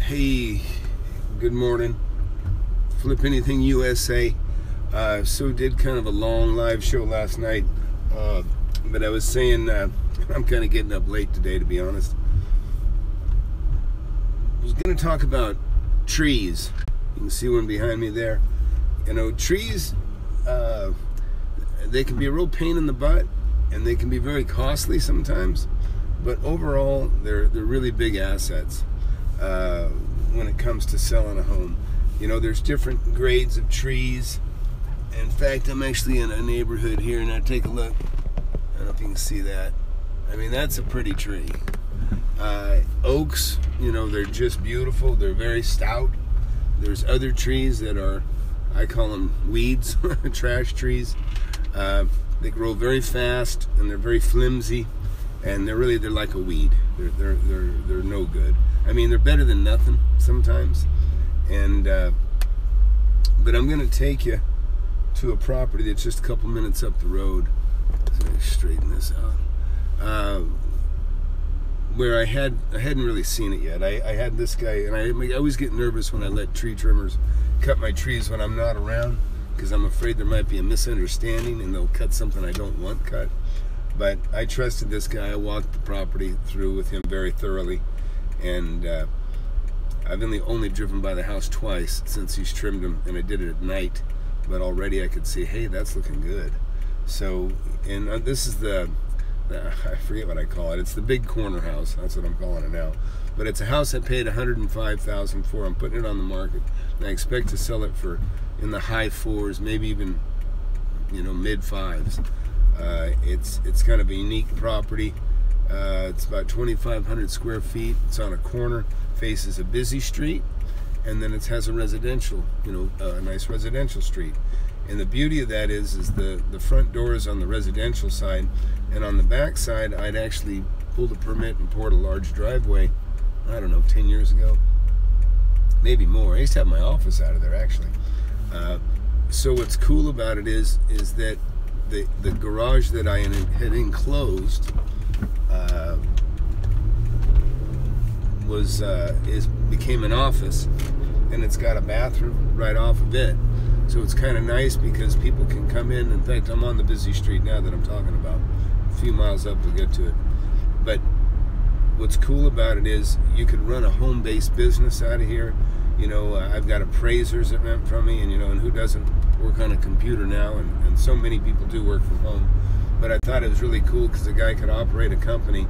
Hey, good morning. Flip Anything USA. So did kind of a long live show last night, but I was saying I'm kind of getting up late today, to be honest. I was going to talk about trees. You can see one behind me there. You know, trees, they can be a real pain in the butt, and they can be very costly sometimes, but overall they're really big assets when it comes to selling a home. You know, there's different grades of trees. In fact, I'm actually in a neighborhood here, and take a look. I don't know if you can see that. I mean, that's a pretty tree. Oaks, you know, they're just beautiful. They're very stout. There's other trees that are, I call them weeds, trash trees. They grow very fast, and they're very flimsy, and they're like a weed. They're no good. I mean, they're better than nothing sometimes. And but I'm going to take you to a property that's just a couple minutes up the road. Let me straighten this out. Where I hadn't really seen it yet. I had this guy, and I always get nervous when I let tree trimmers cut my trees when I'm not around, because I'm afraid there might be a misunderstanding and they'll cut something I don't want cut. But I trusted this guy. I walked the property through with him very thoroughly, and I've only driven by the house twice since he's trimmed them, and I did it at night, but already I could see, hey, that's looking good. So, and this is I forget what I call it. It's the big corner house. That's what I'm calling it now. But it's a house I paid $105,000 for. I'm putting it on the market, and I expect to sell it for in the high fours, maybe even, you know, mid fives. It's kind of a unique property. It's about 2,500 square feet. It's on a corner, faces a busy street, and then it has a residential, you know, a nice residential street. And the beauty of that is the front door is on the residential side, and on the back side, I'd actually pulled a permit and poured a large driveway, I don't know, 10 years ago, maybe more. I used to have my office out of there, actually. So what's cool about it is that the garage that I had enclosed became an office, and it's got a bathroom right off of it. So it's kind of nice because people can come in. In fact, I'm on the busy street now that I'm talking about. A few miles up to get to it. But what's cool about it is you could run a home-based business out of here. You know, I've got appraisers that rent from me, and you know, and who doesn't work on a computer now? And so many people do work from home. But I thought it was really cool because the guy could operate a company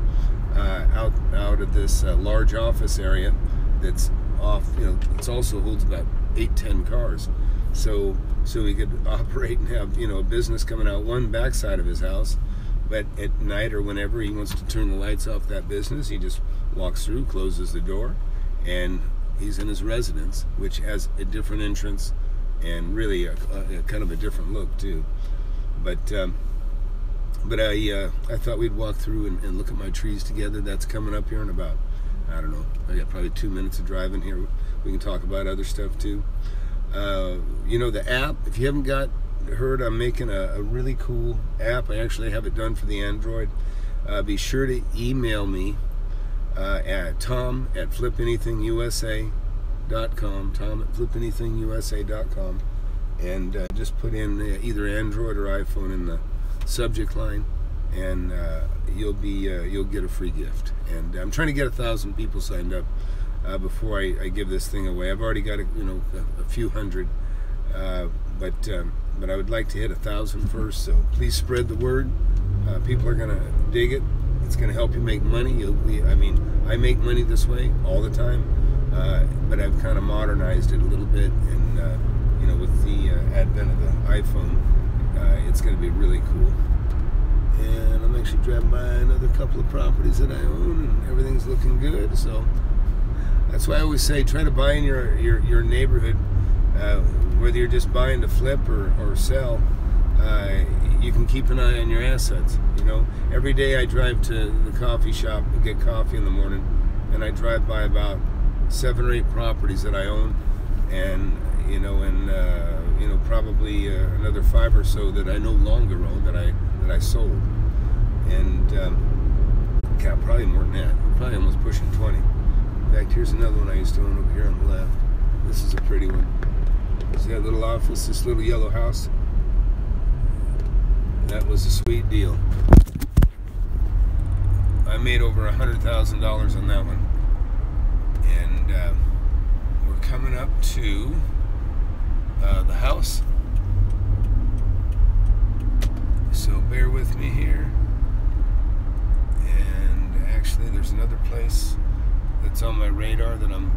out of this large office area that's off. You know, it also holds about 8-10 cars. So he could operate and have, you know, a business coming out one backside of his house, but at night or whenever he wants to turn the lights off that business, he just walks through, closes the door, and he's in his residence, which has a different entrance and really a kind of a different look too. But I thought we'd walk through and look at my trees together. That's coming up here in about, I don't know, I got probably 2 minutes of driving here. We can talk about other stuff too. You know, the app, if you haven't heard, I'm making a really cool app. I actually have it done for the Android. Be sure to email me at tom@FlipAnythingUSA.com, tom@FlipAnythingUSA.com, and just put in either Android or iPhone in the subject line, and you'll get a free gift. And I'm trying to get 1,000 people signed up before I give this thing away. I've already got a few hundred, but I would like to hit 1,000 first. So please spread the word. People are gonna dig it. It's gonna help you make money. I mean, I make money this way all the time, but I've kind of modernized it a little bit, and you know, with the advent of the iPhone, it's gonna be really cool. And I'm actually driving by another couple of properties that I own, and everything's looking good. So that's why I always say, try to buy in your neighborhood, whether you're just buying to flip or sell. You can keep an eye on your assets. You know, every day I drive to the coffee shop and get coffee in the morning, and I drive by about 7 or 8 properties that I own, and you know, probably another 5 or so that I no longer own, that I sold, and God, probably more than that. We're probably almost pushing 20. In fact, here's another one I used to own over here on the left. This is a pretty one. See that little office, this little yellow house? That was a sweet deal. I made over $100,000 on that one. And we're coming up to the house. So bear with me here. And actually there's another place that's on my radar that I'm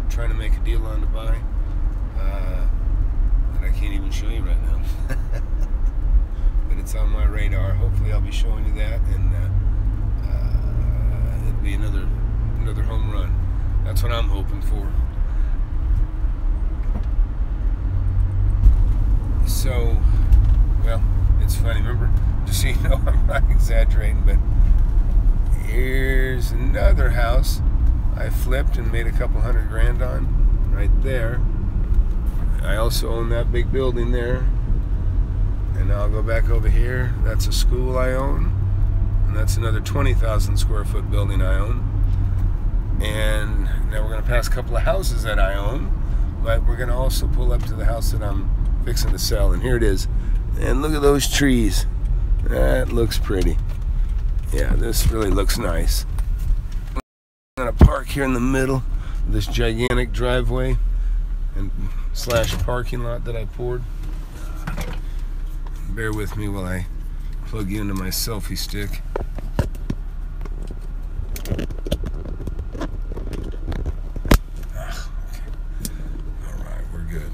trying to make a deal on to buy. That I can't even show you right now. But it's on my radar. Hopefully I'll be showing you that, and it'll be another home run. That's what I'm hoping for. So, well, it's funny. Remember, just so you know, I'm not exaggerating, but here's another house I flipped and made a couple $100,000 on, right there. I also own that big building there. And now I'll go back over here. That's a school I own. And that's another 20,000 square foot building I own. And now we're going to pass a couple of houses that I own. But we're going to also pull up to the house that I'm fixing to sell. And here it is. And look at those trees. That looks pretty. Yeah, this really looks nice. I'm going to park here in the middle of this gigantic driveway and slash parking lot that I poured. Bear with me while I plug you into my selfie stick. Okay. Alright, we're good.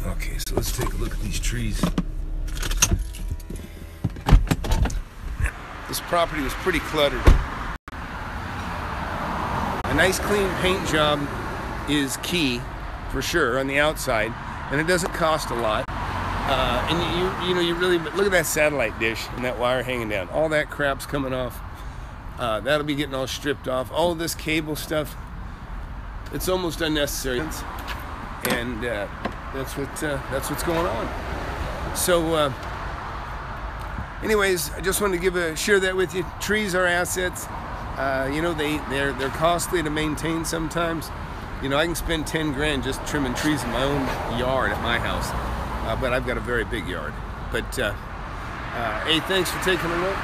Okay, so let's take a look at these trees. This property was pretty cluttered. A nice clean paint job is key, for sure, on the outside, and it doesn't cost a lot. And you know, you really look at that satellite dish and that wire hanging down. All that crap's coming off. That'll be getting all stripped off. All this cable stuff, it's almost unnecessary. And that's what's going on. So, anyways, I just wanted to share that with you. Trees are assets. You know, they're costly to maintain sometimes. You know, I can spend 10 grand just trimming trees in my own yard at my house. But I've got a very big yard. But hey, thanks for taking a look.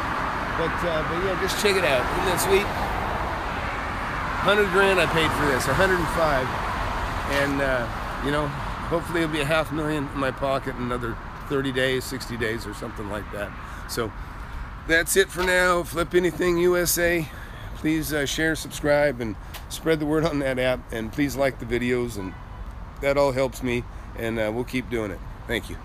But yeah, just check it out. Isn't that sweet? 100 grand I paid for this, 105. And you know, hopefully it'll be $500,000 in my pocket in another 30 days, 60 days, or something like that. So that's it for now. Flip Anything USA. Please share, subscribe, and spread the word on that app. And please like the videos, and that all helps me. And we'll keep doing it. Thank you.